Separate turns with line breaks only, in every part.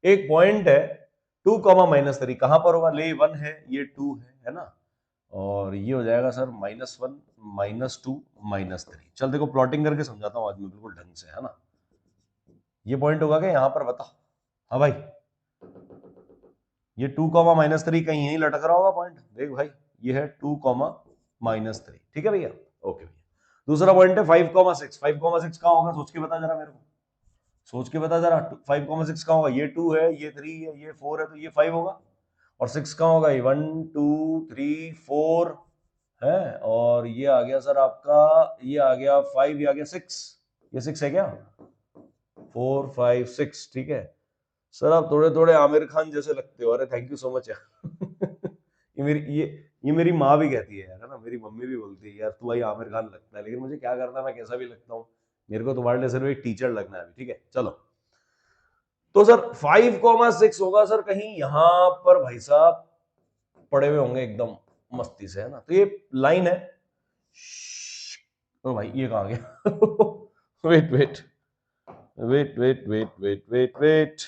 एक पॉइंट है 2, -3, कहां पर होगा? ले 1 है, ये 2 है ना, और ये हो जाएगा सर -1, -2, -3। चल देखो प्लॉटिंग करके समझाता हूं आज मैं बिल्कुल ढंग से, है ना। ये पॉइंट होगा क्या यहां पर, बता। हाँ भाई, ये 2, -3 कहीं यहीं लटक रहा होगा पॉइंट, देख भाई, ये है 2, -3, ठीक है भैया, ओके भैया। दूसरा पॉइंट है 5, 6। 5, 6 कहां होगा, सोच के बता जरा मेरे को, सोच के बता जरा। 5, 6 कहां होगा? ये 2 है, ये 3 है, ये 4 है, तो ये 5 होगा। और 6 कहां होगा? ये 1, 2, 3, 4 है, और ये आ गया सर आपका, ये आ गया 5, ये आ गया 6, ये 6 है क्या? 4, 5, 6, ठीक है सर। आप थोड़े थोड़े आमिर खान जैसे लगते हो, अरे थैंक यू सो मच यार। ये मेरी माँ भी कहती है यार, है ना, मेरी मम्मी भी बोलती है यार तू भाई आमिर खान लगता है, लेकिन मुझे क्या करना है, मैं कैसा भी लगता हूँ, मेरे को तुम्हारे लिए सिर्फ एक टीचर लगना है, ठीक है चलो। तो सर 5, 6 होगा सर कहीं यहां पर भाई साहब, पड़े हुए होंगे एकदम मस्ती से, है ना। तो ये लाइन है। ओ भाई ये कहां गया? Wait wait wait wait wait wait wait wait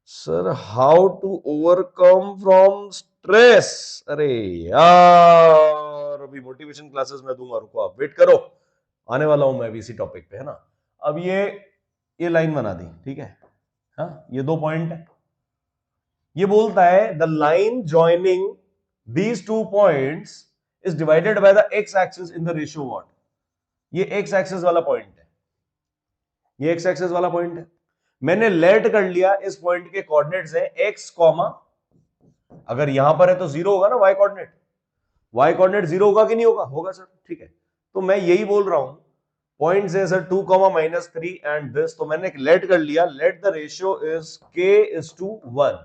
sir, how to overcome from stress. अरे यार, अभी मोटिवेशन क्लासेस में दूंगा, रुको आप वेट करो, आने वाला हूं मैं भी इसी टॉपिक पे, है ना। अब ये लाइन बना दी, ठीक है। हाँ, ये 2 पॉइंट है। ये बोलता है the line joining these 2 points is divided by the x axis in the ratio what. ये एक्स एक्सिस वाला पॉइंट है, ये एक्स एक्सिस वाला पॉइंट है। मैंने लेट कर लिया, इस पॉइंट के कोऑर्डिनेट्स है एक्स कॉमा, अगर यहां पर है तो 0 होगा ना वाई कोऑर्डिनेट, वाई कोऑर्डिनेट 0 होगा कि नहीं होगा? होगा सर, ठीक है। तो मैं यही बोल रहा हूं, पॉइंट्स है सर 2, -3 एंड दिस, तो मैंने लेट कर लिया, let the ratio is k:1,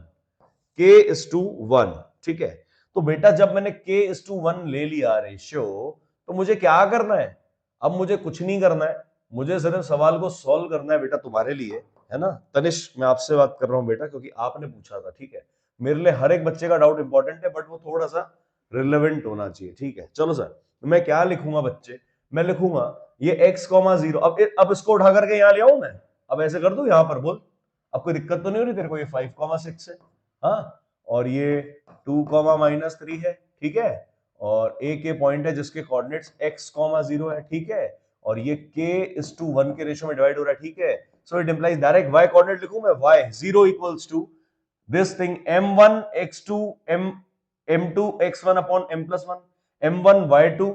k:1, ठीक है। तो बेटा जब मैंने k:1 ले लिया रेशियो, तो मुझे क्या करना है? अब मुझे कुछ नहीं करना है, मुझे सिर्फ सवाल को सॉल्व करना है बेटा तुम्हारे लिए, है ना। तनिष्क मैं आपसे बात कर रहा हूं बेटा, क्योंकि आपने पूछा था, ठीक है। मेरे लिए हर एक बच्चे का डाउट इंपॉर्टेंट है, बट वो थोड़ा सा रिलेवेंट होना चाहिए, ठीक है। चलो सर, मैं क्या लिखूंगा बच्चे, मैं लिखूंगा ये x,0। अब इसको उठा करके यहां ले आऊं मैं, अब ऐसे कर दूं यहां पर, बोल अब कोई दिक्कत तो नहीं हो रही तेरे को? ये 5,6 है, हाँ, और ये 2, -3 है, ठीक है। और एक ये पॉइंट है जिसके कोऑर्डिनेट्स x,0 है, ठीक है। और ये k:1 के रेशियो में डिवाइड हो रहा है, ठीक है। So it implies direct y coordinate लिखूं मैं, y 0 equals to this thing m1 x2 m2 x1 upon m+1, m1 y2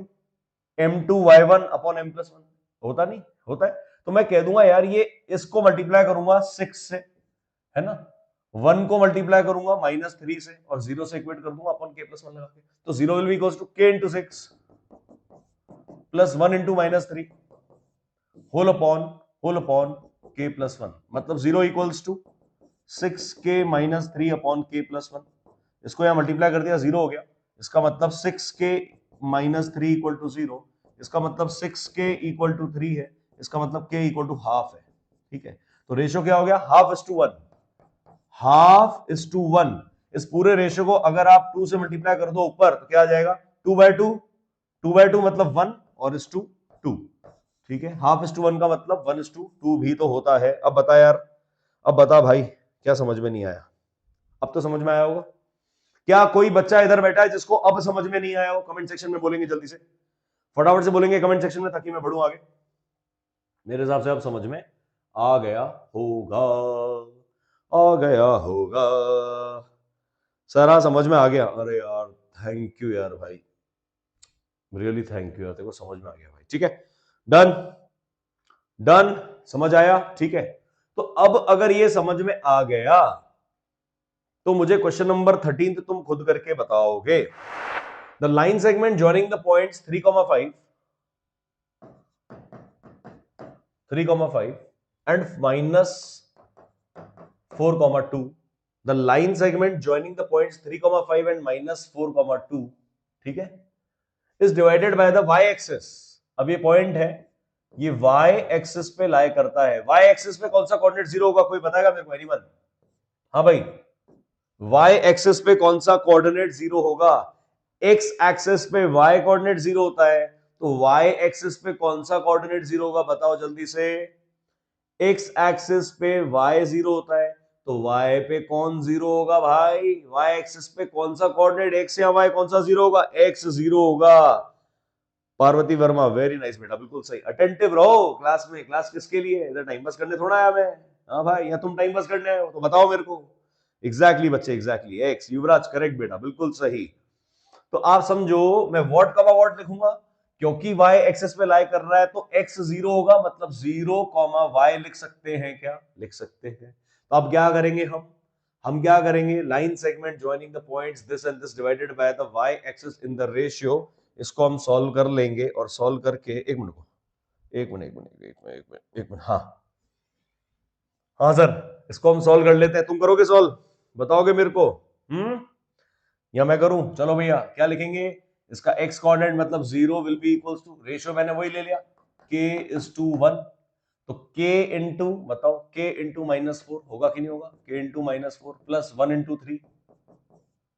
m2 y1 upon m+1। होता नहीं होता है, तो मैं कह दूंगा यार ये इसको मल्टीप्लाई करूंगा 6 से, है ना, 1 को मल्टीप्लाई करूंगा -3 से, और 0 से इक्वेट कर दूंगा अपॉन k+1 लगा के। तो 0 will be equals to k into 6 plus 1 into -3 whole upon k+1, मतलब 0 equals to 6k - 3 upon k+1। इसको यहां मल्टीप्लाई कर दिया, 0 हो गया। इसका मतलब 6k - 3 इक्वल टू 0, इसका मतलब 6k इक्वल टू 3 है, इसका मतलब k इक्वल टू हाफ है, ठीक है। तो रेशियो क्या हो गया? Half is to 1, half is to 1। इस पूरे रेशियो को अगर आप 2 से मल्टीप्लाई कर दो ऊपर, तो क्या आ जाएगा? 2/2, 2/2 मतलब 1 और इज टू 2, ठीक है। हाफ इज टू 1 का मतलब 1:2 भी तो होता है। अब बता यार, अब बता भाई, क्या समझ में नहीं आया? अब तो समझ में आया होगा। क्या कोई बच्चा इधर बैठा है जिसको अब समझ में नहीं आया हो? कमेंट सेक्शन में बोलेंगे, जल्दी से फटाफट से बोलेंगे कमेंट सेक्शन में, ताकि मैं बढ़ूं आगे। मेरे हिसाब से अब समझ में आ गया होगा, आ गया होगा। सर हाँ समझ में आ गया। अरे यार थैंक यू यार भाई, रियली थैंक यू यार, तेरे को समझ में आ गया भाई, ठीक है। डन डन, समझ आया, ठीक है। तो अब अगर ये समझ में आ गया, तो मुझे क्वेश्चन नंबर 13 तुम खुद करके बताओगे। The line segment joining the points 3,5 and -4,2, the line segment joining the points 3,5 and -4,2, ठीक है, is divided by the y axis. अब ये पॉइंट है, ये y एक्सिस पे लाई करता है। y एक्सिस पे कौन सा कोऑर्डिनेट 0 होगा, कोई बताएगा मेरे को? एनीवन? हाँ भाई, y एक्सिस पे कौन सा कोऑर्डिनेट 0 होगा? x एक्सिस पे y कोऑर्डिनेट 0 होता है, तो y एक्सिस पे कौन सा कोऑर्डिनेट 0 होगा, बताओ जल्दी से। x एक्सिस पे y 0 होता है, तो y पे कौन जीरो होगा भाई? y एक्सिस पे कौन सा कोऑर्डिनेट, x या y, कौन सा जीरो होगा? x जीरो होगा। पार्वती वर्मा, वेरी नाइस बेटा, बिल्कुल सही। अटेंटिव रहो क्लास में। क्लास किसके लिए? इधर टाइम पास करने थोड़ा आया मैं। हाँ भाई, या तुम टाइम पास करने आए हो? तो बताओ मेरे को। एग्जैक्टली बच्चे, एग्जैक्टली एक्स। युवराज करेक्ट बेटा, बिल्कुल सही। तो आप समझो, मैं व्हाट कॉमा व्हाट लिखूंगा क्योंकि y एक्सिस पे लाई कर रहा है, तो x जीरो होगा, मतलब 0 कॉमा y लिख सकते हैं क्या? लिख सकते हैं। तो अब क्या करेंगे हम क्या करेंगे? Line segment joining the points this and this divided by the y axis in the ratio, इसको हम सॉल्व कर लेंगे। और सॉल्व करके एक मिनट, हाँ हाँ सर, इसको हम सॉल्व कर लेते हैं। तुम करोगे सॉल्व? बताओगे मेरे को? या मैं करूं? चलो भैया, क्या लिखेंगे? इसका x कोऑर्डिनेट मतलब 0 will be equals to, ratio मैंने वही ले लिया, k इज टू 1, तो k इंटू, बताओ, k इंटू -4 होगा कि नहीं होगा? k into -4 plus 1 into 3,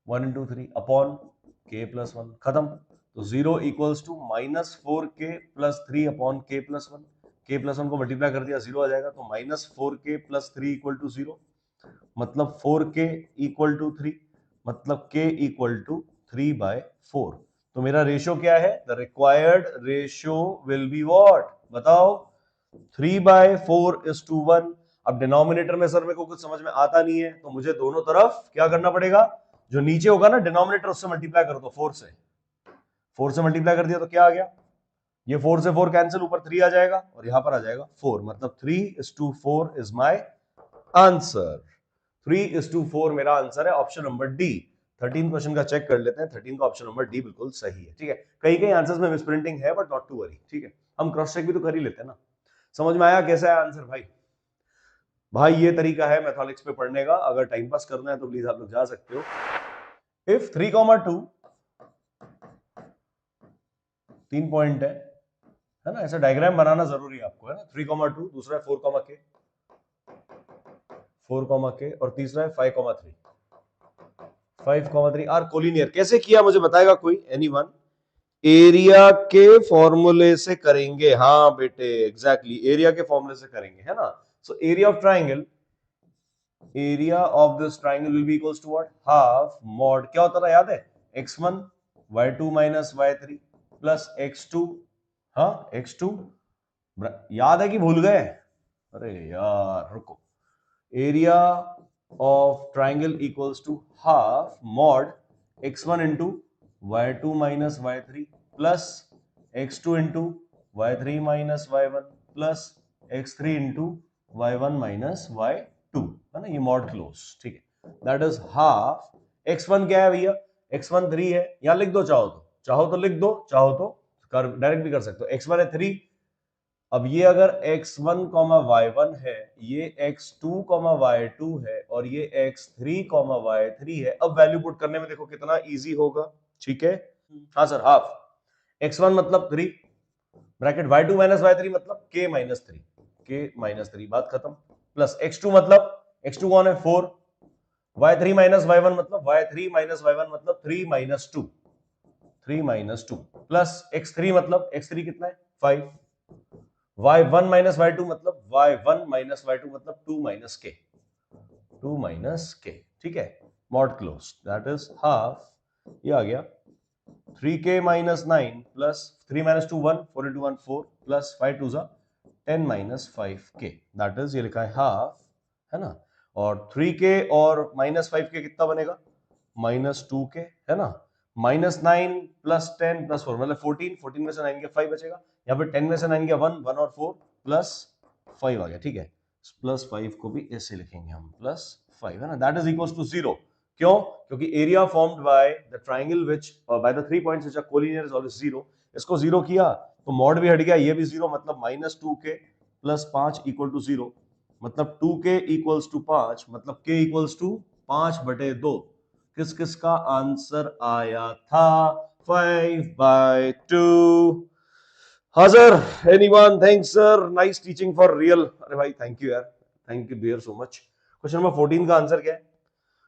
1 into 3 upon k plus 1, खत्म। तो 0 equals to -4k plus 3 upon k plus 1। k plus 1 को मल्टीप्लाई कर दिया, 0 आ जाएगा, तो -4k प्लस 3 इक्वल टू 0, मतलब 4k इक्वल टू 3, मतलब k इक्वल टू 3/4। तो मेरा रेशियो क्या है? The required ratio will be what? बताओ। 3/4 इज टू 1। अब डिनोमिनेटर में सर मेरे को कुछ समझ में आता नहीं है, तो मुझे दोनों तरफ क्या करना पड़ेगा? जो नीचे होगा ना डिनोमिनेटर, उससे मल्टीप्लाई कर दो 4 से। 4 से मल्टीप्लाई कर दिया तो क्या आ गया? ये 4 से 4 कैंसिल, ऊपर 3 आ जाएगा और यहां पर आ जाएगा 4, मतलब 3:4 इज माई आंसर। 3:4 मेरा आंसर है, ऑप्शन नंबर डी। 13 क्वेश्चन का चेक कर लेते हैं। 13 का ऑप्शन नंबर डी बिल्कुल सही है। ठीक है, कई कई आंसर्स में मिसप्रिंटिंग है, बट नॉट टू वरी। ठीक है, हम क्रॉस चेक भी तो कर ही लेते हैं ना। समझ में आया कैसा है आंसर भाई? भाई ये तरीका है मैथमेटिक्स पे पढ़ने का। अगर टाइम पास करना है तो प्लीज आप लोग जा सकते हो। इफ 3,2 3 पॉइंट है ना, ऐसा डायग्राम बनाना जरूरी है आपको, है ना। 3,2, दूसरा है 4,k, 4,k, और तीसरा है 5,3, 5,3 आर कोलिनियर। कैसे किया मुझे बताएगा कोई? एनीवन? एरिया के फॉर्मूले से करेंगे। हाँ बेटे, एग्जैक्टली एरिया के फॉर्मूले से करेंगे, है ना। So area of triangle, area of this triangle will be equals to what? Half mod, क्या होता था याद है? x1 y2 minus y3 plus x2, हाँ x2, याद है कि भूल गए? अरे यार रुको। Area of triangle equals to half mod x1 into y2 minus y3 plus x2 into y3 minus y1 plus x3 into y1 minus y2, है ना। ये मॉड क्लोज, ठीक है। That is half. x1 क्या है भैया? x1 3 है, यहां लिख दो, चाहो तो लिख दो, चाहो तो डायरेक्ट भी कर सकते हो। x1 है 3। अब ये अगर x1, y1 है, ये x2, y2 है, और ये x3, y3 है। अब वैल्यू पुट करने में देखो कितना इजी होगा। ठीक है, हाँ सर, हाफ। x1 मतलब 3, ब्रैकेट y2 माइनस y3 मतलब k माइनस 3, बात खत्म। प्लस x2 मतलब, x2 कौन है? 4। y3 माइनस y1 मतलब y3 माइनस y1 मतलब 3 माइनस 2, 3 माइनस 2, प्लस x3 मतलब x3 कितना है? 5। y1 माइनस y2 मतलब y1 माइनस y2 मतलब 2 माइनस k, 2 माइनस k। ठीक है, mod close, that is half. ये आ गया 3k minus 9 plus 3 minus 2 1, 4 into 1 4 plus 5 2 10 minus 5k, that is, ये लिखा है हाफ, है ना। और 3k और माइनस 5k कितना बनेगा? माइनस 2k, है ना। माइनस 9 प्लस 10 प्लस 4 मतलब 14, 14 में से 9 गया 5 बचेगा। यहाँ पे 10 में से 9 गया 1, 1 और 4 प्लस 5 आ गया। ठीक है, प्लस 5 को भी ऐसे लिखेंगे हम, प्लस 5, है ना। That is equals to 0। क्यों? क्योंकि area formed by the triangle which by the 3 points which are collinear is always 0। इसको 0 किया तो मॉड भी हट गया, ये भी 0, मतलब minus 2k plus 5 equal to 0, मतलब 2k इक्वल्स टू 5, मतलब k इक्वल्स टू 5/2। किस किस का आंसर आया था? 5/2। हाँ sir, anyone? Thanks sir, nice teaching for real. अरे भाई थैंक यू यार, thank you dear so much. Question number 14 का आंसर क्या है?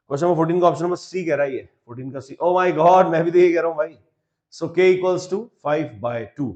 क्वेश्चन नंबर 14 का ऑप्शन नंबर सी कह रहा है, ये 14 का सी। ओ माय गॉड, मैं भी तो यही कह रहा हूं भाई। सो k इक्वल्स टू 5/2।